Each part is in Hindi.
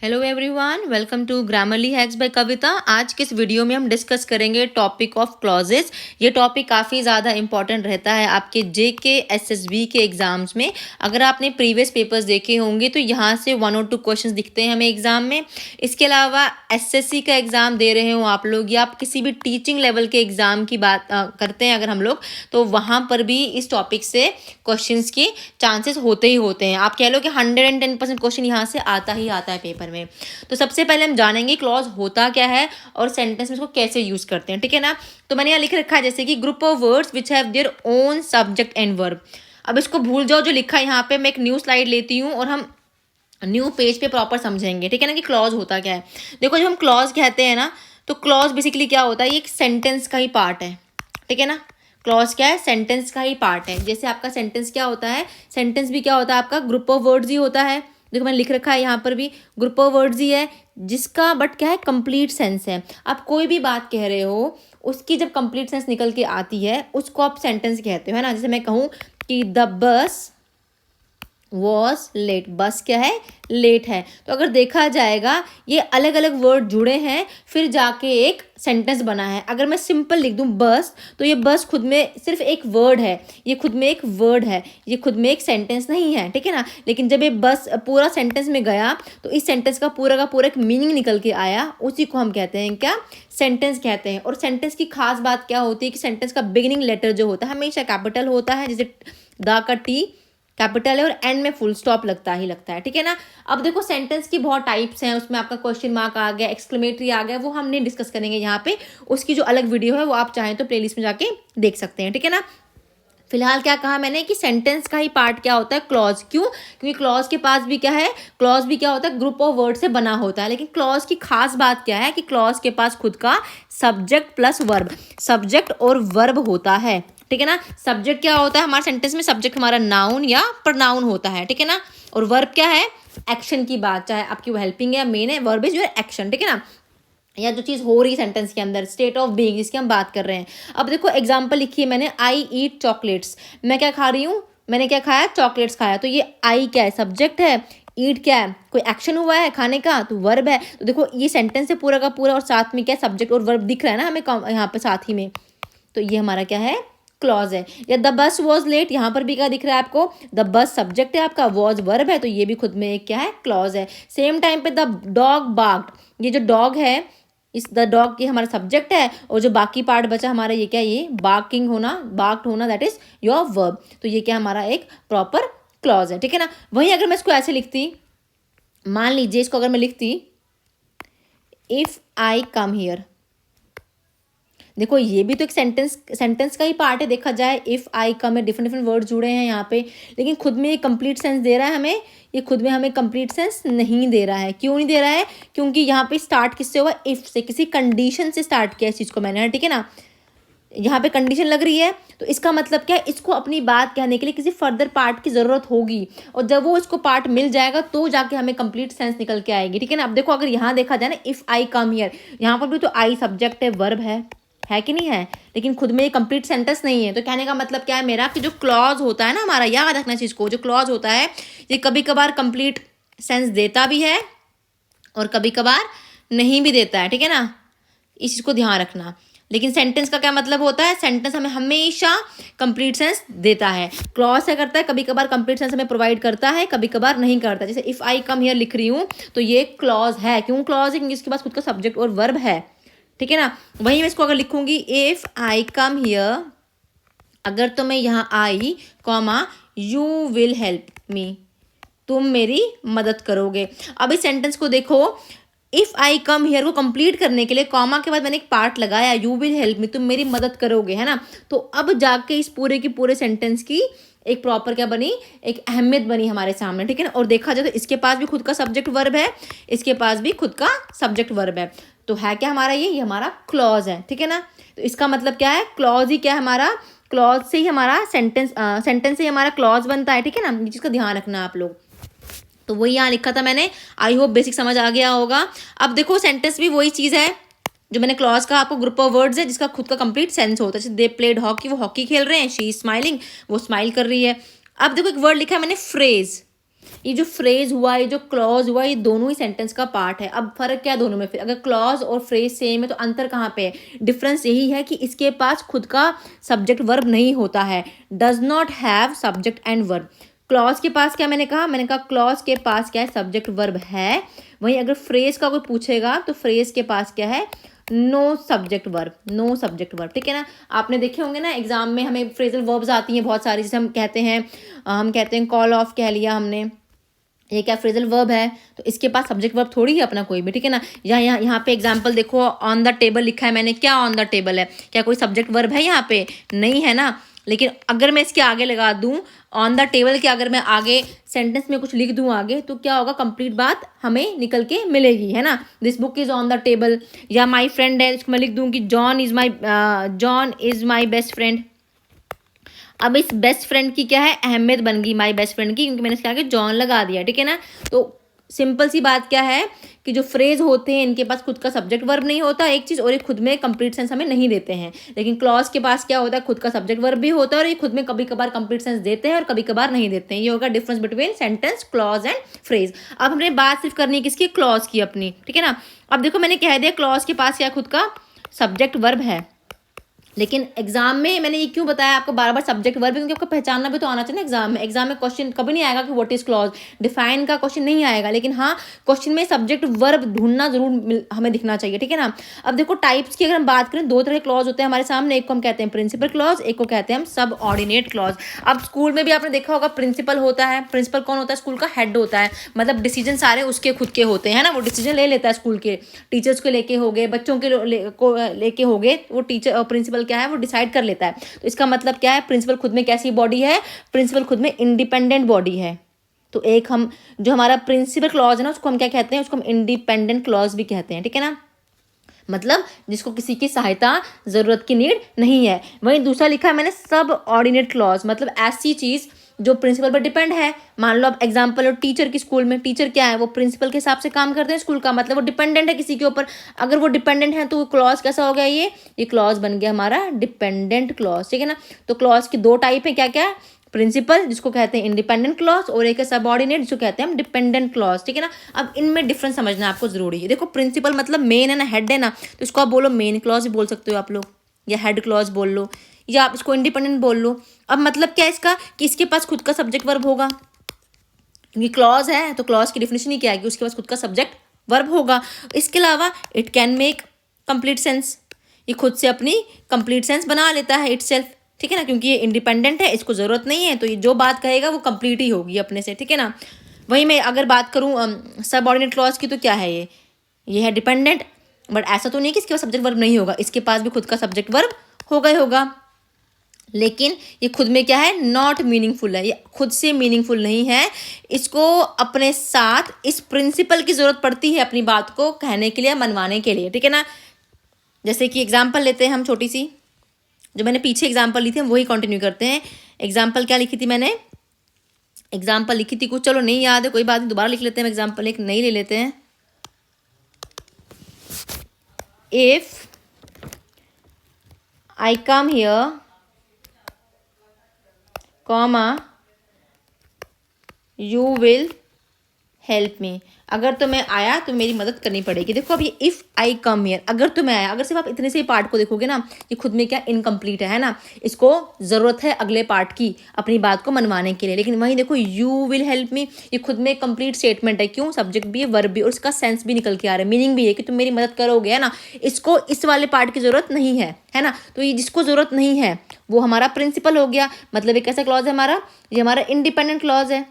Hello everyone, welcome to Grammarly hacks by Kavita. आज के इस वीडियो में हम डिस्कस करेंगे टॉपिक ऑफ क्लॉजेस। ये टॉपिक काफ़ी ज़्यादा इंपॉर्टेंट रहता है आपके जेके एसएसबी के एग्जाम्स में। अगर आपने प्रीवियस पेपर्स देखे होंगे तो यहाँ से 1 और 2 क्वेश्चंस दिखते हैं हमें एग्जाम में। इसके अलावा एसएससी का एग्ज़ाम दे रहे हो आप लोग या आप किसी भी टीचिंग लेवल के एग्ज़ाम की बात करते हैं अगर हम लोग, तो वहाँ पर भी इस टॉपिक से क्वेश्चंस के चांसेस होते ही होते हैं। आप कह लो कि 110% क्वेश्चन यहाँ से आता ही आता है पेपर में। तो सबसे पहले हम जानेंगे क्लॉज होता क्या है और सेंटेंस में इसको कैसे यूज करते हैं, ठीक है ना। तो मैंने यहाँ लिख रखा है जैसे कि group of words which have their own subject and verb. अब इसको भूल जाओ जो लिखा है यहाँ पे। मैं एक न्यू स्लाइड लेती हूँ और हम न्यू पेज पे प्रॉपर समझेंगे, ठीक है ना, कि क्लॉज होता क्या है। देखो, जब हम क्लॉज कहते हैं ना, तो क्लॉज बेसिकली क्या होता है, ये एक सेंटेंस का ही पार्ट है, ठीक है ना। क्लॉज क्या है, सेंटेंस का ही पार्ट है। जैसे आपका सेंटेंस क्या होता है, सेंटेंस भी क्या होता है आपका, ग्रुप ऑफ वर्ड्स ही होता है। देखो मैंने लिख रखा है यहाँ पर भी ग्रुप ऑफ वर्ड्स ही है, जिसका बट क्या है, कंप्लीट सेंस है। आप कोई भी बात कह रहे हो, उसकी जब कंप्लीट सेंस निकल के आती है उसको आप सेंटेंस कहते हो, है ना। जैसे मैं कहूँ कि द बस वॉज लेट, बस क्या है, लेट है। तो अगर देखा जाएगा ये अलग अलग वर्ड जुड़े हैं फिर जाके एक सेंटेंस बना है। अगर मैं सिंपल लिख दूं बस, तो ये बस खुद में सिर्फ एक वर्ड है, ये खुद में एक वर्ड है, ये खुद में एक सेंटेंस नहीं है, ठीक है ना। लेकिन जब ये बस पूरा सेंटेंस में गया तो इस सेंटेंस का पूरा एक मीनिंग निकल के आया, उसी को हम कहते हैं क्या, सेंटेंस कहते हैं। और सेंटेंस की खास बात क्या होती है कि सेंटेंस का बिगिनिंग लेटर जो होता है हमेशा कैपिटल होता है। जैसे द का टी कैपिटल है और एंड में फुल स्टॉप लगता ही लगता है, ठीक है ना। अब देखो सेंटेंस की बहुत टाइप्स हैं, उसमें आपका क्वेश्चन मार्क आ गया, एक्सक्लेमेटरी आ गया, वो हम नहीं डिस्कस करेंगे यहाँ पे। उसकी जो अलग वीडियो है वो आप चाहें तो प्लेलिस्ट में जाके देख सकते हैं, ठीक है ना। फिलहाल क्या कहा मैंने कि सेंटेंस का ही पार्ट क्या होता है, क्लॉज। क्यों? क्योंकि क्लॉज के पास भी क्या है, क्लॉज भी क्या होता है, ग्रुप ऑफ वर्ड से बना होता है। लेकिन क्लॉज की खास बात क्या है कि क्लॉज के पास खुद का सब्जेक्ट प्लस वर्ब, सब्जेक्ट और वर्ब होता है, ठीक है ना। सब्जेक्ट क्या होता है हमारे सेंटेंस में, सब्जेक्ट हमारा नाउन या प्रनाउन होता है, ठीक है ना। और वर्ब क्या है, एक्शन की बात, चाहे आपकी वो हेल्पिंग है या मेन है, वर्ब इज योर एक्शन, ठीक है ना, या जो चीज़ हो रही है सेंटेंस के अंदर, स्टेट ऑफ बीइंग जिसकी हम बात कर रहे हैं। अब देखो एग्जांपल लिखी है मैंने, आई ईट चॉकलेट्स। मैं क्या खा रही हूँ, मैंने क्या खाया, चॉकलेट्स खाया। तो ये आई क्या है, सब्जेक्ट है। ईट क्या है, कोई एक्शन हुआ है खाने का, तो वर्ब है। तो देखो ये सेंटेंस है पूरा का पूरा और साथ में क्या सब्जेक्ट और वर्ब दिख रहा है ना हमें यहाँ पे साथ ही में। तो ये हमारा क्या है, क्लॉज है। या द बस वॉज लेट, यहाँ पर भी क्या दिख रहा है आपको, द बस सब्जेक्ट है आपका, वॉज वर्ब है, तो ये भी खुद में एक क्या है, क्लॉज है। सेम टाइम पे द डॉग बार्क्ड, ये जो डॉग है, इस द डॉग ये हमारा सब्जेक्ट है और जो बाकी पार्ट बचा हमारा ये क्या, ये बार्किंग होना, बार्क्ड होना, दैट इज योर वर्ब। तो ये क्या हमारा एक प्रॉपर क्लॉज है, ठीक है ना। वहीं अगर मैं इसको ऐसे लिखती, मान लीजिए इसको अगर मैं लिखती, इफ आई कम हियर, देखो ये भी तो एक सेंटेंस का ही पार्ट है देखा जाए। इफ आई कम है, डिफरेंट डिफरेंट वर्ड जुड़े हैं यहाँ पे, लेकिन खुद में ये कंप्लीट सेंस दे रहा है हमें, ये खुद में हमें कंप्लीट सेंस नहीं दे रहा है। क्यों नहीं दे रहा है, क्योंकि यहाँ पे स्टार्ट किससे हुआ, इफ से, किसी कंडीशन से स्टार्ट किया इस चीज़ को मैंने, ठीक है ना। यहाँ पे कंडीशन लग रही है तो इसका मतलब क्या है, इसको अपनी बात कहने के लिए किसी फर्दर पार्ट की ज़रूरत होगी, और जब वो इसको पार्ट मिल जाएगा तो जाके हमें कंप्लीट सेंस निकल के आएगी, ठीक है ना। अब देखो अगर यहाँ देखा जाए ना, इफ़ आई कम हियर, यहाँ पर भी तो आई सब्जेक्ट है, वर्ब है कि नहीं है, लेकिन खुद में ये कंप्लीट सेंटेंस नहीं है। तो कहने का मतलब क्या है मेरा, कि जो क्लॉज होता है ना हमारा, याद रखना चीज़ को, जो क्लॉज होता है ये कभी कभार कंप्लीट सेंस देता भी है और कभी कभार नहीं भी देता है, ठीक है ना, इस चीज़ को ध्यान रखना। लेकिन सेंटेंस का क्या मतलब होता है, सेंटेंस हमें हमेशा कंप्लीट सेंस देता है। क्लॉज क्या करता है, कभी कभार कंप्लीट सेंस हमें प्रोवाइड करता है, कभी कभार नहीं करता। जैसे इफ़ आई कम हियर लिख रही हूँ तो ये क्लॉज है। क्यों क्लॉज है, क्योंकि इसके पास खुद का सब्जेक्ट और वर्ब है, ठीक है ना। वहीं मैं इसको अगर लिखूंगी, इफ आई कम हियर, अगर तो मैं यहाँ I comma you will help me, तुम मेरी मदद करोगे। अब इस सेंटेंस को देखो, इफ आई कम हियर को कंप्लीट करने के लिए कॉमा के बाद मैंने एक पार्ट लगाया, यू विल हेल्प मी, तुम मेरी मदद करोगे, है ना। तो अब जाके इस पूरे की पूरे सेंटेंस की एक प्रॉपर क्या बनी, एक अहमियत बनी हमारे सामने, ठीक है ना। और देखा जाए तो इसके पास भी खुद का सब्जेक्ट वर्ब है, इसके पास भी खुद का सब्जेक्ट वर्ब है। तो है क्या हमारा, ये हमारा क्लॉज है, ठीक है ना। तो इसका मतलब क्या है, क्लॉज ही क्या है हमारा, क्लॉज से ही हमारा सेंटेंस से ही हमारा क्लॉज बनता है, ठीक है ना। ये चीज़ का ध्यान रखना आप लोग। तो वही यहाँ लिखा था मैंने, आई होप बेसिक समझ आ गया होगा। अब देखो सेंटेंस भी वही चीज़ है जो मैंने क्लॉज का, आपको ग्रुप ऑफ वर्ड्स है जिसका खुद का कंप्लीट सेंस होता है। जैसे दे प्लेड हॉकी, वो हॉकी खेल रहे हैं, शी इज स्माइलिंग, वो स्माइल कर रही है। अब देखो एक वर्ड लिखा है मैंने, फ्रेज। ये जो फ्रेज हुआ, ये जो क्लॉज हुआ, ये दोनों ही सेंटेंस का पार्ट है। अब फर्क क्या है दोनों में? फिर अगर क्लॉज और फ्रेज सेम है तो अंतर कहाँ पे है? डिफरेंस यही है कि इसके पास खुद का सब्जेक्ट वर्ब नहीं होता है, does not have subject and verb. Clause के पास क्या मैंने कहा क्लॉज के पास क्या है? सब्जेक्ट वर्ब है। वहीं अगर फ्रेज का कोई पूछेगा तो फ्रेज के पास क्या है? No subject verb, no subject verb, ठीक है ना। आपने देखे होंगे ना एग्जाम में हमें फ्रेजल वर्ब्स आती हैं बहुत सारी, जैसे हम कहते हैं कॉल ऑफ कह लिया हमने, ये क्या फ्रेजल वर्ब है, तो इसके पास सब्जेक्ट वर्ब थोड़ी है अपना कोई भी, ठीक है ना। यहाँ पे एग्जांपल देखो, ऑन द टेबल लिखा है मैंने, क्या ऑन द टेबल है? क्या कोई सब्जेक्ट वर्ब है यहाँ पे? नहीं है ना। लेकिन अगर मैं इसके आगे लगा दूं ऑन द टेबल के, अगर मैं आगे सेंटेंस में कुछ लिख दूं आगे, तो क्या होगा? कंप्लीट बात हमें निकल के मिलेगी, है ना। This book is on the table, या माई फ्रेंड है, इसको मैं लिख दूं कि John is my best friend. अब इस बेस्ट फ्रेंड की क्या है? अहमियत बन गई माई बेस्ट फ्रेंड की, क्योंकि मैंने इसके आगे जॉन लगा दिया, ठीक है ना। तो सिंपल सी बात क्या है कि जो फ्रेज होते हैं इनके पास खुद का सब्जेक्ट वर्ब नहीं होता एक चीज़, और ये खुद में कंप्लीट सेंस हमें नहीं देते हैं। लेकिन क्लॉज के पास क्या होता है? खुद का सब्जेक्ट वर्ब भी होता है, और ये खुद में कभी कभार कंप्लीट सेंस देते हैं और कभी कभार नहीं देते हैं। ये होगा difference between sentence, clause and phrase. अब हमने बात सिर्फ करनी है किसकी? क्लॉज की अपनी, ठीक है ना। अब देखो मैंने कह दिया क्लॉज के पास क्या खुद का सब्जेक्ट वर्ब है, लेकिन एग्जाम में मैंने ये क्यों बताया आपको बार बार सब्जेक्ट वर्ब, क्योंकि आपको पहचानना भी तो आना चाहिए ना। एग्जाम में क्वेश्चन कभी नहीं आएगा कि व्हाट इज क्लॉज, डिफाइन का क्वेश्चन नहीं आएगा, लेकिन हाँ क्वेश्चन में सब्जेक्ट वर्ब ढूंढना जरूर हमें दिखना चाहिए, ठीक है ना। अब देखो टाइप्स की अगर हम बात करें, दो तरह के क्लॉज होते हैं हमारे सामने, एक को हम कहते हैं प्रिंसिपल क्लॉज, एक को कहते हैं हम सब ऑर्डिनेट क्लॉज। अब स्कूल में भी आपने देखा होगा प्रिंसिपल होता है, प्रिंसिपल कौन होता है? स्कूल का हेड होता है, मतलब डिसीजन सारे उसके खुद के होते हैं ना, वो डिसीजन ले लेता है स्कूल के, टीचर्स को लेके हो गए, बच्चों के लेके हो गए, वो टीचर प्रिंसिपल क्या है? वो डिसाइड कर लेता है। तो इसका मतलब क्या है? प्रिंसिपल खुद में कैसी बॉडी है? प्रिंसिपल खुद में इंडिपेंडेंट बॉडी है। तो एक हम जो हमारा प्रिंसिपल क्लॉज है ना, उसको हम क्या कहते हैं? उसको हम इंडिपेंडेंट क्लॉज भी कहते हैं, ठीक है ना। मतलब जिसको किसी की सहायता जरूरत की नीड नहीं है। वहीं दूसरा लिखा है मैंने सब ऑर्डिनेट क्लॉज, मतलब ऐसी चीज जो प्रिंसिपल पर डिपेंड है। मान लो अब एग्जांपल और टीचर की, स्कूल में टीचर क्या है? वो प्रिंसिपल के हिसाब से काम करते हैं स्कूल का, मतलब वो डिपेंडेंट है किसी के ऊपर। अगर वो डिपेंडेंट है तो क्लॉज कैसा हो गया? ये क्लॉज बन गया हमारा डिपेंडेंट क्लॉज, ठीक है ना। तो क्लॉज की दो टाइप है, क्या क्या? प्रिंसिपल जिसको कहते हैं इंडिपेंडेंट क्लॉज, और एक है सबऑर्डिनेट जिसको कहते हैं हम डिपेंडेंट क्लॉज, ठीक है ना। अब इनमें डिफरेंस समझना आपको जरूरी है। देखो प्रिंसिपल मतलब मेन है ना, हेड है ना, तो इसको आप बोलो मेन क्लॉज भी बोल सकते हो आप लोग, या हेड क्लॉज बोल लो, या आप इसको इंडिपेंडेंट बोल लो। अब मतलब क्या है इसका? कि इसके पास खुद का सब्जेक्ट वर्ब होगा, क्योंकि क्लॉज है तो क्लॉज की डिफिनेशन ही क्या है? कि उसके पास खुद का सब्जेक्ट वर्ब होगा। इसके अलावा it can make complete sense, ये खुद से अपनी कंप्लीट सेंस बना लेता है इटसेल्फ, ठीक है ना, क्योंकि ये इंडिपेंडेंट है, इसको जरूरत नहीं है, तो ये जो बात कहेगा वो कंप्लीट ही होगी अपने से, ठीक है ना। वहीं मैं अगर बात करूँ सब ऑर्डिनेट क्लॉज की, तो क्या है? ये है डिपेंडेंट, बट ऐसा तो नहीं कि इसके पास सब्जेक्ट वर्ब नहीं होगा, इसके पास भी खुद का सब्जेक्ट वर्ब होगा ही होगा। लेकिन ये खुद में क्या है? नॉट मीनिंगफुल है, ये खुद से मीनिंगफुल नहीं है। इसको अपने साथ इस प्रिंसिपल की जरूरत पड़ती है अपनी बात को कहने के लिए, मनवाने के लिए, ठीक है ना। जैसे कि एग्जाम्पल लेते हैं हम छोटी सी, जो मैंने पीछे एग्जाम्पल ली थी हम वही कंटिन्यू करते हैं। एग्जाम्पल क्या लिखी थी मैंने? एग्जाम्पल लिखी थी कुछ, चलो नहीं याद है कोई बात नहीं, दोबारा लिख लेते हैं। एग्जाम्पल एक नई ले लेते हैं। If I come here comma you will help मी, अगर तो मैं आया तो मेरी मदद करनी पड़ेगी। देखो अब ये इफ़ आई कम हियर, अगर तो मैं आया, अगर सिर्फ आप इतने से ही पार्ट को देखोगे ना, ये खुद में क्या इनकम्प्लीट है ना। इसको ज़रूरत है अगले पार्ट की अपनी बात को मनवाने के लिए। लेकिन वहीं देखो यू विल हेल्प मी, ये खुद में कंप्लीट स्टेटमेंट है। क्यों? सब्जेक्ट भी है, वर्ब भी, और उसका सेंस भी निकल के आ रहा है, मीनिंग भी है कि तुम मेरी मदद करोगे, है ना। इसको इस वाले पार्ट की ज़रूरत नहीं है ना। तो ये जिसको ज़रूरत नहीं है वो हमारा प्रिंसिपल हो गया, मतलब एक ऐसा क्लॉज है हमारा, ये हमारा इंडिपेंडेंट क्लॉज है।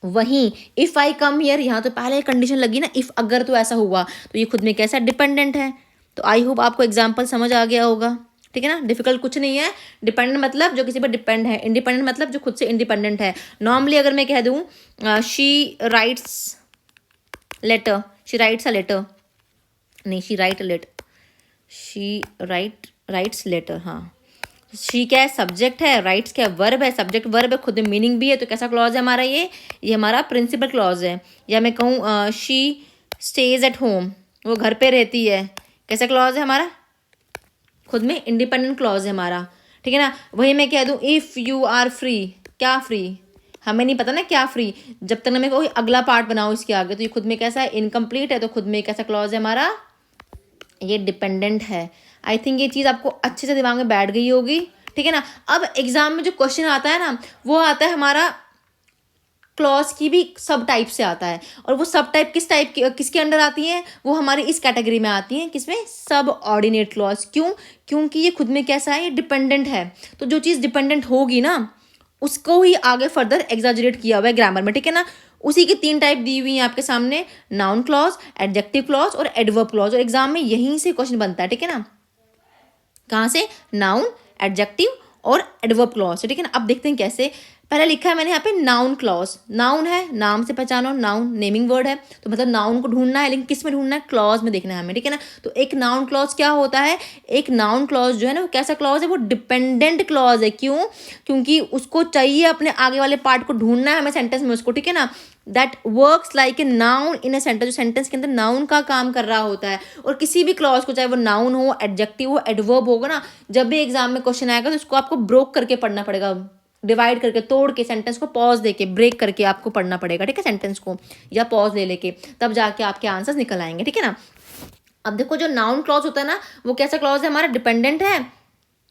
वहीं इफ़ आई कम हियर, यहाँ तो पहले कंडीशन लगी ना, इफ़ अगर तो ऐसा हुआ, तो ये खुद में कैसा डिपेंडेंट है। तो आई होप आपको एग्जाम्पल समझ आ गया होगा, ठीक है ना। डिफिकल्ट कुछ नहीं है। डिपेंडेंट मतलब जो किसी पर डिपेंड है, इंडिपेंडेंट मतलब जो खुद से इंडिपेंडेंट है। नॉर्मली अगर मैं कह दूँ she writes letter, she writes a letter, नहीं she write a letter, she writes letter, हाँ। शी क्या है? सब्जेक्ट है, राइट्स क्या है? वर्ब है, सब्जेक्ट वर्ब है, खुद में मीनिंग भी है, तो कैसा क्लॉज है हमारा? ये हमारा प्रिंसिपल क्लॉज है। या मैं कहूँ शी स्टेज एट होम, वो घर पे रहती है, कैसा क्लॉज है हमारा? खुद में इंडिपेंडेंट क्लॉज है हमारा, ठीक है ना। वही मैं कह दूँ इफ़ यू आर फ्री, क्या फ्री? हमें नहीं पता ना क्या फ्री, जब तक ना मैं कोई अगला पार्ट बनाऊँ इसके आगे, तो ये खुद में कैसा है, इनकम्प्लीट है, तो खुद में कैसा क्लॉज है हमारा, ये डिपेंडेंट है। आई थिंक ये चीज़ आपको अच्छे से दिमाग में बैठ गई होगी, ठीक है ना। अब एग्जाम में जो क्वेश्चन आता है ना, वो आता है हमारा क्लॉज की भी सब टाइप से आता है, और वो सब टाइप की किसके अंडर आती हैं, वो हमारी इस कैटेगरी में आती हैं, किसमें, सब ऑर्डिनेट क्लॉज। क्यों, क्योंकि ये खुद में कैसा है, ये डिपेंडेंट है। तो जो चीज़ डिपेंडेंट होगी ना, उसको ही आगे फर्दर एग्जैजरेट किया हुआ है ग्रामर में, ठीक है ना। उसी की 3 टाइप दी हुई हैं आपके सामने, नाउन क्लॉज, एडजेक्टिव क्लॉज और एडवर्ब क्लॉज, और एग्जाम में यहीं से क्वेश्चन बनता है, ठीक है ना। कहाँ से, नाउन, एडजेक्टिव और एडवर्ब क्लॉज, ठीक है ना। अब देखते हैं कैसे। पहले लिखा है मैंने यहाँ पे नाउन क्लॉज, नाउन है, नाम से पहचानो, नाउन नेमिंग वर्ड है, तो मतलब नाउन को ढूंढना है, लेकिन किस में ढूंढना है, क्लॉज में देखना है हमें, ठीक है ना। तो एक नाउन क्लॉज क्या होता है, एक नाउन क्लॉज जो है ना, वो कैसा क्लॉज है, वो डिपेंडेंट क्लॉज है। क्यों, क्योंकि उसको चाहिए अपने आगे वाले पार्ट को ढूंढना है हमें सेंटेंस में उसको, ठीक है ना। That works like a noun in a sentence, जो सेंटेंस के अंदर नाउन का काम कर रहा होता है। और किसी भी क्लॉज को, चाहे वो नाउन हो, एडजेक्टिव हो, एडवर्ब होगा ना, जब भी एग्जाम में क्वेश्चन आएगा तो उसको आपको ब्रोक करके पढ़ना पड़ेगा, डिवाइड करके, तोड़ के, सेंटेंस को पॉज देके, ब्रेक करके आपको पढ़ना पड़ेगा, ठीक है, सेंटेंस को, या पॉज ले लेके, तब जाके आपके आंसर्स निकल आएंगे, ठीक है ना। अब देखो, जो नाउन क्लॉज होता है ना, वो कैसा क्लॉज है हमारा, डिपेंडेंट है,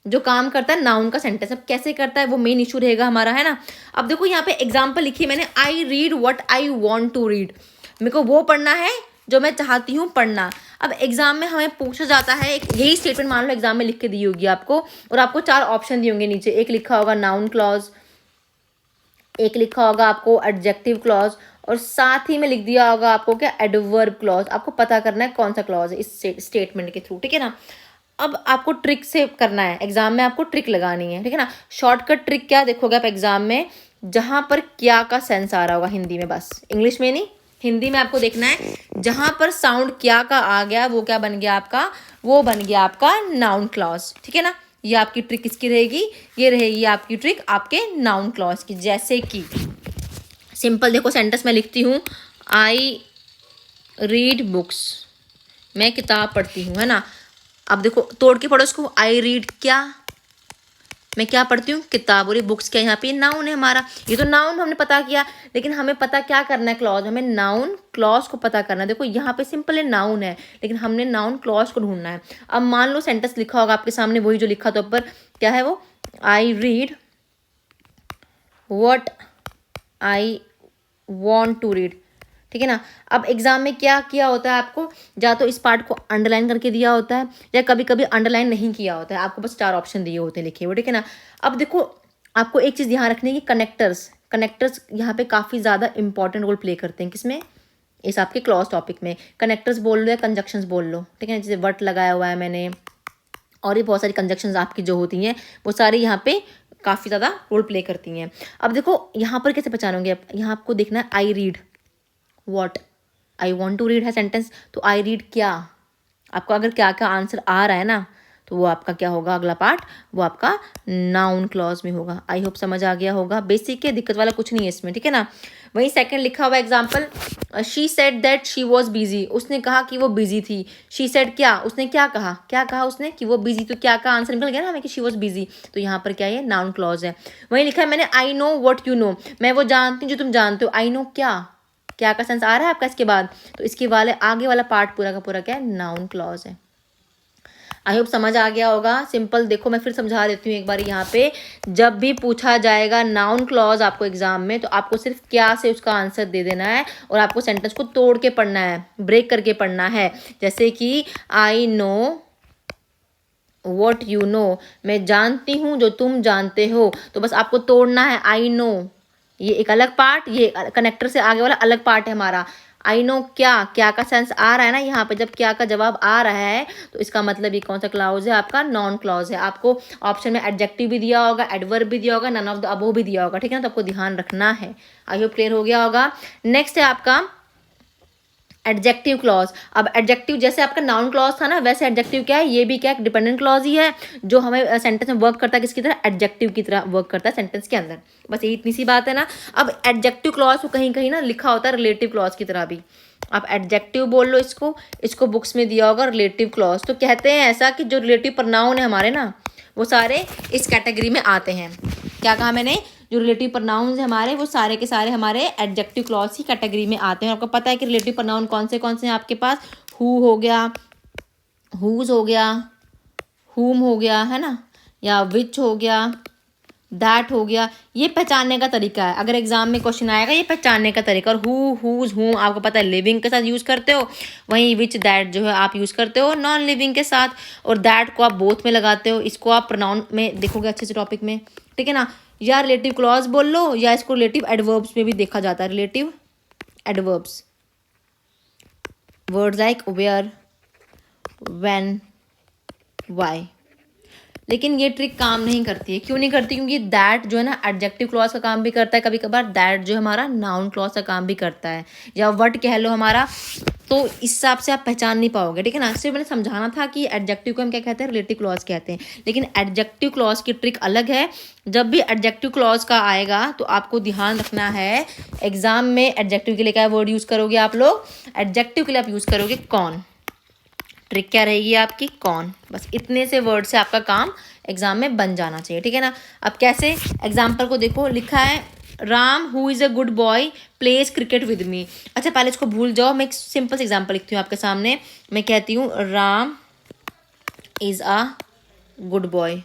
जो काम करता है नाउन का सेंटेंस। अब कैसे करता है, वो मेन इशू रहेगा हमारा, है ना। अब देखो यहाँ पे एग्जाम्पल लिखी है मैंने, I read what I want to read, मेरे को वो पढ़ना है जो मैं चाहती हूँ पढ़ना। अब एग्जाम में हमें पूछा जाता है, एक यही स्टेटमेंट मान लो एग्जाम में लिख के दी होगी आपको, और आपको 4 ऑप्शन दिए होंगे नीचे, एक लिखा होगा नाउन क्लॉज, एक लिखा होगा आपको एडजेक्टिव क्लॉज, और साथ ही में लिख दिया होगा आपको क्या, एडवर्ब क्लॉज। आपको पता करना है कौन सा क्लॉज है इस स्टेटमेंट के थ्रू, ठीक है ना। अब आपको ट्रिक से करना है, एग्जाम में आपको ट्रिक लगानी है, ठीक है ना। शॉर्टकट ट्रिक क्या देखोगे आप एग्जाम में, जहां पर क्या का सेंस आ रहा होगा हिंदी में, बस इंग्लिश में नहीं, हिंदी में आपको देखना है, जहां पर साउंड क्या का आ गया, वो क्या बन गया आपका, वो बन गया आपका नाउन क्लॉज, ठीक है ना। ये आपकी ट्रिक किसकी रहेगी, ये रहेगी आपकी ट्रिक आपके नाउन क्लॉज की। जैसे कि सिंपल देखो, सेंटेंस में लिखती हूँ, आई रीड बुक्स, मैं किताब पढ़ती हूँ, है ना। अब देखो तोड़ के पढ़ो इसको, आई रीड क्या, मैं क्या पढ़ती हूँ, किताब, और ये बुक्स क्या, यहाँ पे नाउन है हमारा, ये तो नाउन हमने पता किया, लेकिन हमें पता क्या करना है, क्लॉज, हमें नाउन क्लॉज को पता करना है। देखो यहाँ पे सिंपल है, नाउन है, लेकिन हमने नाउन क्लॉज को ढूंढना है। अब मान लो सेंटेंस लिखा होगा आपके सामने, वही जो लिखा था ऊपर, क्या है वो, I read what I want to read, ठीक है ना। अब एग्जाम में क्या किया होता है आपको, या तो इस पार्ट को अंडरलाइन करके दिया होता है, या कभी कभी अंडरलाइन नहीं किया होता है, आपको बस 4 ऑप्शन दिए होते हैं लिखे हुए, ठीक है ना। अब देखो आपको एक चीज़ ध्यान रखनी है कि कनेक्टर्स यहाँ पे काफ़ी ज़्यादा इंपॉर्टेंट रोल प्ले करते हैं, किसमें, इस आपके क्लॉज टॉपिक में। कनेक्टर्स बोल लो या कंजक्शंस बोल लो, ठीक है, जैसे वर्ट लगाया हुआ है मैंने, और ये बहुत सारी कंजक्शंस आपकी जो होती हैं, वो सारी यहाँ पे काफ़ी ज़्यादा रोल प्ले करती हैं। अब देखो यहाँ पर कैसे पहचानोगे आप, यहाँ आपको देखना है, I read what I want to read है सेंटेंस, तो आई रीड क्या, आपको अगर क्या क्या आंसर आ रहा है ना, तो वो आपका क्या होगा, अगला पार्ट वो आपका नाउन क्लॉज में होगा। आई होप समझ आ गया होगा, बेसिक है, दिक्कत वाला कुछ नहीं है इसमें, ठीक है ना। वहीं सेकंड लिखा हुआ example, she said that she was busy, उसने कहा कि वो बिजी थी। शी सेड क्या, उसने क्या कहा उसने, कि वो बिजी, तो क्या का आंसर निकल गया ना हमें, कि शी वॉज बिजी, तो यहाँ पर क्या है, नाउन क्लॉज है। वहीं लिखा है मैंने, I know what you know, मैं वो जानती हूँ जो तुम जानते हो। आई नो क्या का सेंस आ रहा है आपका इसके बाद, तो इसके वाले आगे वाला पार्ट पूरा का पूरा क्या है, नाउन क्लॉज है। आई होप समझ आ गया होगा। सिंपल देखो, मैं फिर समझा देती हूँ एक बार, यहाँ पे जब भी पूछा जाएगा नाउन क्लॉज आपको एग्जाम में, तो आपको सिर्फ क्या से उसका आंसर दे देना है, और आपको सेंटेंस को तोड़ के पढ़ना है, ब्रेक करके पढ़ना है। जैसे कि I know what you know, मैं जानती हूँ जो तुम जानते हो, तो बस आपको तोड़ना है, आई नो, ये एक अलग पार्ट, ये कनेक्टर से आगे वाला अलग पार्ट है हमारा। आई नो क्या का सेंस आ रहा है ना यहाँ पे, जब क्या का जवाब आ रहा है, तो इसका मतलब ये कौन सा क्लॉज है आपका, नॉन क्लॉज है। आपको ऑप्शन में एडजेक्टिव भी दिया होगा, एडवर्ब भी दिया होगा, नन ऑफ द अबव भी दिया होगा, ठीक है ना, तो आपको ध्यान रखना है। आई होप क्लियर हो गया होगा। नेक्स्ट है आपका एडजेक्टिव क्लॉज। अब एडजेक्टिव जैसे आपका नाउन क्लॉज था ना, वैसे एडजेक्टिव क्या है, ये भी क्या है, डिपेंडेंट क्लॉज ही है, जो हमें सेंटेंस में वर्क करता है किसकी तरह, एडजेक्टिव की तरह वर्क करता है सेंटेंस के अंदर। बस यही इतनी सी बात है ना। अब एडजेक्टिव क्लॉज को कहीं कहीं ना लिखा होता है रिलेटिव क्लॉज की तरह भी, आप एडजेक्टिव बोल लो इसको बुक्स में दिया होगा रिलेटिव क्लॉज। तो कहते हैं ऐसा कि जो रिलेटिव प्रोनाउन है हमारे ना, वो सारे इस कैटेगरी में आते हैं। क्या कहा मैंने, जो रिलेटिव प्रोनाउंस है हमारे वो सारे के सारे हमारे एडजेक्टिव क्लॉज की कैटेगरी में आते हैं। आपको पता है कि रिलेटिव प्रोनाउन कौन से हैं आपके पास, हु हो गया, हुज हो गया, हुम हो गया, है ना, या विच हो गया, दैट हो गया। ये पहचानने का तरीका है, अगर एग्जाम में क्वेश्चन आएगा ये पहचानने का तरीका। और हु, हुज, हुम आपको पता है लिविंग के साथ यूज करते हो, वहीं विच दैट जो है आप यूज करते हो नॉन लिविंग के साथ, और दैट को आप बोथ में लगाते हो। इसको आप प्रोनाउन में देखोगे अच्छे से टॉपिक में, ठीक है ना। या रिलेटिव क्लॉज बोल लो, या इसको रिलेटिव एडवर्ब्स में भी देखा जाता है। Relative adverbs, words like where, when, why. लेकिन ये ट्रिक काम नहीं करती है। क्यों नहीं करती? क्योंकि दैट जो है ना एडजेक्टिव क्लॉज का काम भी करता है, कभी कभार दैट जो है हमारा नाउन क्लॉज का काम भी करता है, या वर्ड कह लो हमारा। तो इस हिसाब से आप पहचान नहीं पाओगे, ठीक है ना। सिर्फ मैंने समझाना था कि एडजेक्टिव को हम क्या कहते हैं, रिलेटिव क्लॉज कहते हैं। लेकिन एडजेक्टिव क्लॉज की ट्रिक अलग है। जब भी एडजेक्टिव क्लॉज का आएगा तो आपको ध्यान रखना है, एग्जाम में एडजेक्टिव के लिए क्या वर्ड यूज करोगे आप लोग, एडजेक्टिव के लिए आप यूज करोगे कौन। ट्रिक क्या रहेगी आपकी, कौन। बस इतने से वर्ड से आपका काम एग्जाम में बन जाना चाहिए, ठीक है ना। अब कैसे, एग्जाम्पल को देखो, लिखा है Ram who is a good boy pledge cricket with me. अच्छा पहले इसको भूल जाओ, मैं एक सिंपल सा एग्जाम्पल लिखती हूँ आपके सामने। मैं कहती हूँ Ram is a good boy.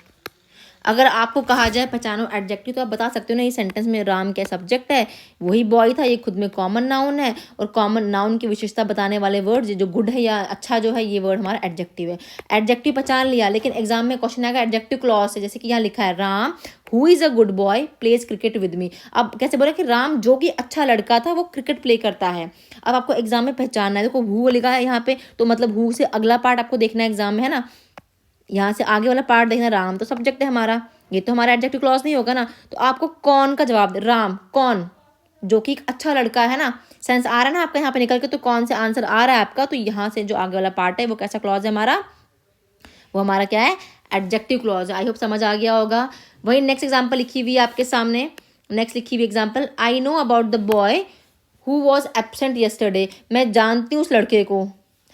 अगर आपको कहा जाए पहचानो एडजेक्टिव, तो आप बता सकते हो ना ये सेंटेंस में राम क्या सब्जेक्ट है, वही बॉय था, ये खुद में कॉमन नाउन है, और कॉमन नाउन की विशेषता बताने वाले वर्ड जो गुड है या अच्छा जो है, ये वर्ड हमारा एडजेक्टिव है। एडजेक्टिव पहचान लिया, लेकिन एग्जाम में क्वेश्चन आएगा एडजेक्टिव क्लॉज से, जैसे कि यहाँ लिखा है Ram who is a good boy pledge cricket with me. अब कैसे बोला कि राम जो कि अच्छा लड़का था वो क्रिकेट प्ले करता है। अब आपको एग्जाम में पहचानना है, देखो हु लिखा है यहाँ पे, तो मतलब हु से अगला पार्ट आपको देखना है एग्जाम में, है ना। यहाँ से आगे वाला पार्ट देखना, राम तो सब्जेक्ट है हमारा, ये तो हमारा एडजेक्टिव क्लॉज नहीं होगा ना। तो आपको कौन का जवाब दे, राम कौन जो कि एक अच्छा लड़का है ना। सेंस आ रहा है ना आपका यहाँ पे निकल के, तो कौन से आंसर आ रहा है आपका, तो यहाँ से जो आगे वाला पार्ट है वो कैसा क्लॉज है हमारा, वो हमारा क्या है, एडजेक्टिव क्लॉज है। आई होप समझ आ गया होगा। वही नेक्स्ट एग्जाम्पल लिखी हुई है आपके सामने, नेक्स्ट लिखी हुई example, I know about the boy who was absent yesterday. मैं जानती हूँ उस लड़के को,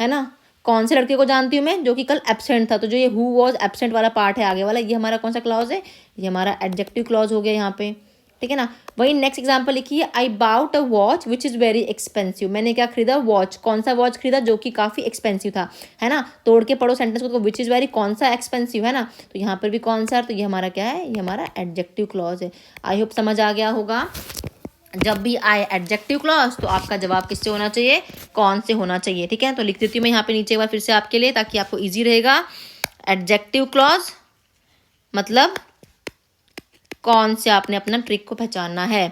है ना। कौन से लड़के को जानती हूँ मैं, जो कि कल एबसेंट था। तो जो ये हु वॉज एबसेंट वाला पार्ट है आगे वाला, ये हमारा कौन सा क्लॉज है, ये हमारा एडजेक्टिव क्लॉज हो गया यहाँ पे, ठीक है ना। वही नेक्स्ट एग्जांपल लिखिए, I bought a watch which is very expensive. मैंने क्या खरीदा, वॉच। कौन सा वॉच खरीदा, जो कि काफ़ी एक्सपेंसिव था, है ना। तोड़ के पढ़ो सेंटेंस को, तो विच इज़ वेरी कौन सा एक्सपेंसिव, है ना। तो यहाँ पर भी कौन सा, तो ये हमारा क्या है, ये हमारा एडजेक्टिव क्लॉज है। आई होप समझ आ गया होगा। जब भी आए एडजेक्टिव क्लॉज तो आपका जवाब किससे होना चाहिए, कौन से होना चाहिए, ठीक है। तो लिख देती हूँ मैं यहाँ पे नीचे एक बार फिर से आपके लिए, ताकि आपको इजी रहेगा। एडजेक्टिव क्लॉज मतलब कौन से आपने अपना ट्रिक को पहचानना है,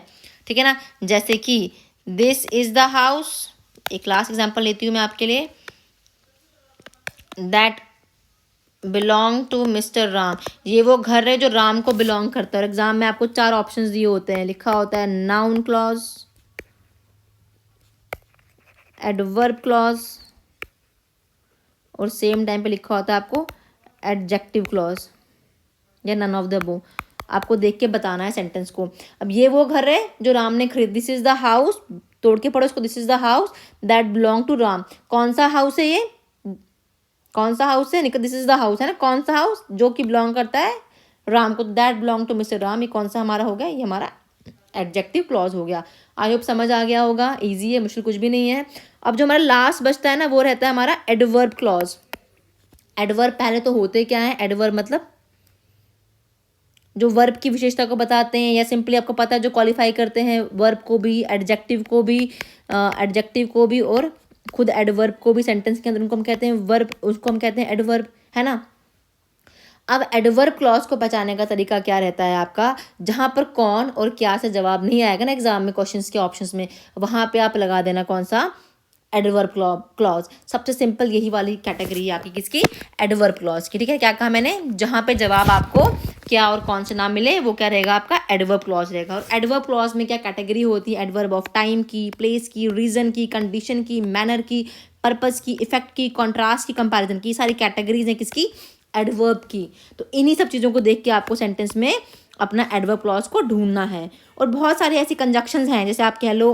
ठीक है ना। जैसे कि दिस इज द हाउस, एक लास्ट एग्जांपल लेती हूँ मैं आपके लिए, that belong to mister Ram. ये वो घर है जो राम को बिलोंग करता है। और एग्जाम में आपको 4 ऑप्शंस दिए होते हैं, लिखा होता है नाउन क्लॉज, एडवर्ब क्लॉज, और सेम टाइम पे लिखा होता है आपको एडजेक्टिव क्लॉज, या नन ऑफ द अबव। आपको देख के बताना है सेंटेंस को। अब ये वो घर है जो राम ने खरीद, दिस इज द हाउस, तोड़ के पढ़ो इसको, this is the house that belong to Ram. कौन सा हाउस है ये, कौन सा हाउस है, दिस इज द हाउस, है ना। कौन सा हाउस, जो कि बिलोंग करता है राम को, that belong to mister Ram. ये कौन सा हमारा हो गया, ये हमारा एडजेक्टिव क्लॉज हो गया। आई होप समझ आ गया होगा, इजी है, मुश्किल कुछ भी नहीं है। अब जो हमारा लास्ट बचता है ना, वो रहता है हमारा एडवर्ब क्लॉज। एडवर्ब पहले तो होते क्या है, एडवर्ब मतलब जो वर्ब की विशेषता को बताते हैं, या सिंपली आपको पता है जो क्वालिफाई करते हैं वर्ब को भी, एडजेक्टिव को भी और खुद एडवर्ब को भी सेंटेंस के अंदर, उनको हम कहते हैं वर्ब, उसको हम कहते हैं एडवर्ब, है ना। अब एडवर्ब क्लॉज को पहचानने का तरीका क्या रहता है आपका, जहां पर कौन और क्या से जवाब नहीं आएगा ना एग्जाम में क्वेश्चंस के ऑप्शंस में, वहां पे आप लगा देना कौन सा, एडवर्ब क्लॉज। सबसे सिंपल यही वाली कैटेगरी है आपकी किसकी, एडवर्ब क्लॉज की, ठीक है। क्या कहा मैंने, जहां पे जवाब आपको क्या और कौन से ना मिले, वो क्या रहेगा आपका, एडवर्ब क्लॉज रहेगा। और एडवर्ब क्लॉज में क्या कैटेगरी होती है, एडवर्ब ऑफ टाइम की, प्लेस की, रीजन की, कंडीशन की, मैनर की, पर्पस की, इफेक्ट की, कॉन्ट्रास्ट की, कंपैरिजन की, सारी कैटेगरीज हैं किसकी, एडवर्ब की। तो इन्हीं सब चीज़ों को देख के आपको सेंटेंस में अपना एडवर्ब क्लॉज को ढूंढना है। और बहुत सारी ऐसी कंजक्शंस हैं, जैसे आप कह लो,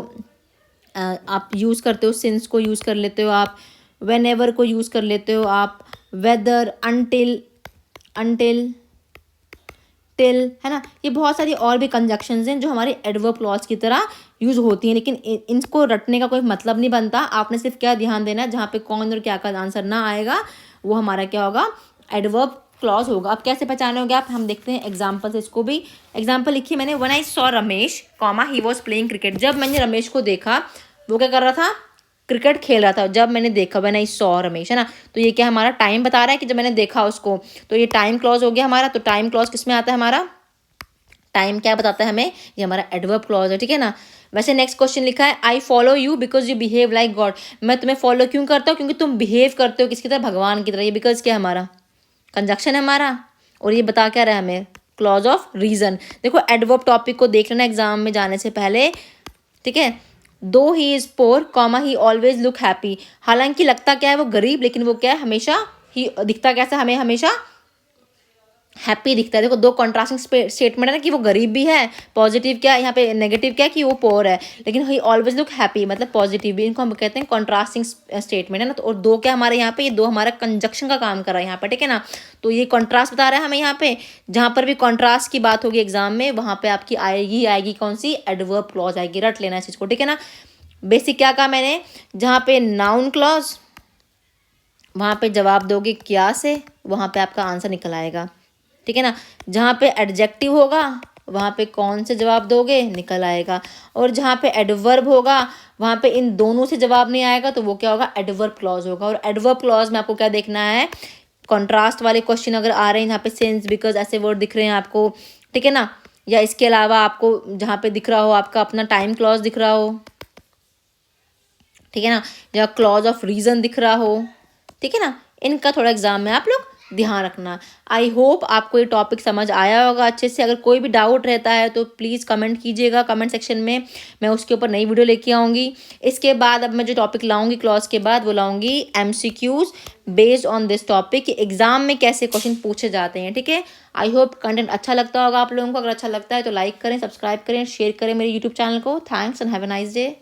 आप यूज़ करते हो सिंस को यूज़ कर लेते हो आप, व्हेनेवर को यूज़ कर लेते हो आप, वेदर, अनटिल, टिल, है ना। ये बहुत सारी और भी कंजक्शंस हैं जो हमारे एडवर्ब क्लॉज की तरह यूज़ होती हैं, लेकिन इनको रटने का कोई मतलब नहीं बनता। आपने सिर्फ क्या ध्यान देना है, जहाँ पे कौन और क्या का आंसर ना आएगा वो हमारा क्या होगा, एडवर्ब क्लॉज होगा। अब कैसे पहचानोगे आप, हम देखते हैं एग्जाम्पल से इसको भी। एग्जाम्पल लिखिए मैंने, when I saw Ramesh comma he was playing cricket. जब मैंने रमेश को देखा वो क्या कर रहा था, क्रिकेट खेल रहा था। जब मैंने देखा, व्हेन आई सॉ रमेश, है ना। तो ये क्या हमारा टाइम बता रहा है कि जब मैंने देखा उसको, तो ये टाइम क्लॉज हो गया हमारा। तो टाइम क्लॉज किस में आता है हमारा, टाइम क्या बताता है हमें, ये हमारा एडवर्ब क्लॉज है, ठीक है ना। वैसे नेक्स्ट क्वेश्चन लिखा है, I follow you because you behave like God. मैं तुम्हें फॉलो क्यों करता हूँ, क्योंकि तुम बिहेव करते हो किसकी तरह, भगवान की तरह। ये बिकॉज क्या हमारा कंजक्शन है हमारा, और ये बता क्या रहा है हमें, क्लॉज ऑफ रीजन। देखो एडवर्ब टॉपिक को देख लेना एग्जाम में जाने से पहले, ठीक है। Though he is poor comma he always look happy. हालांकि लगता क्या है वो गरीब, लेकिन वो क्या है हमेशा ही दिखता कैसा, हमें हमेशा हैप्पी दिखता है। देखो दो कॉन्ट्रास्टिंग स्टेटमेंट है ना, कि वो गरीब भी है, पॉजिटिव क्या यहाँ पे, नेगेटिव क्या कि वो पोर है, लेकिन ही ऑलवेज लुक हैप्पी मतलब पॉजिटिव भी। इनको हम कहते हैं कॉन्ट्रास्टिंग स्टेटमेंट, है ना। तो और दो क्या हमारे यहाँ पे, ये दो हमारा कंजक्शन का काम कर रहा है यहाँ पे, ठीक है ना। तो ये कॉन्ट्रास्ट बता रहा है हमें यहाँ पे। जहाँ पर भी कॉन्ट्रास्ट की बात होगी एग्जाम में, वहाँ पे आपकी आएगी कौन सी, एडवर्ब क्लॉज आएगी। रट लेना इस चीज़ को, ठीक है ना। बेसिक क्या कहा मैंने, जहाँ पे नाउन क्लॉज, वहाँ पे जवाब दोगे क्या से, वहाँ पे आपका आंसर निकल आएगा, ठीक है ना। जहाँ पे एडजेक्टिव होगा वहाँ पे कौन से जवाब दोगे, निकल आएगा। और जहाँ पे एडवर्ब होगा वहाँ पे इन दोनों से जवाब नहीं आएगा, तो वो क्या होगा, एडवर्ब क्लॉज होगा। और एडवर्ब क्लॉज में आपको क्या देखना है, कॉन्ट्रास्ट वाले क्वेश्चन अगर आ रहे हैं जहाँ पे सिंस, बिकॉज ऐसे वर्ड दिख रहे हैं आपको, ठीक है ना। या इसके अलावा आपको जहाँ पे दिख रहा हो आपका अपना टाइम क्लॉज दिख रहा हो, ठीक है ना, या क्लॉज ऑफ रीजन दिख रहा हो, ठीक है ना। इनका थोड़ा एग्जाम में आप लोग ध्यान रखना। आई होप आपको ये टॉपिक समझ आया होगा अच्छे से। अगर कोई भी डाउट रहता है तो प्लीज़ कमेंट कीजिएगा कमेंट सेक्शन में, मैं उसके ऊपर नई वीडियो लेके आऊँगी। इसके बाद अब मैं जो टॉपिक लाऊंगी क्लॉज के बाद, वो लाऊंगी MCQs based on this topic, exam में कैसे क्वेश्चन पूछे जाते हैं, ठीक है। आई होप कंटेंट अच्छा लगता होगा आप लोगों को। अगर अच्छा लगता है तो लाइक करें, सब्सक्राइब करें, शेयर करें मेरे यूट्यूब चैनल को। Thanks and have a nice day.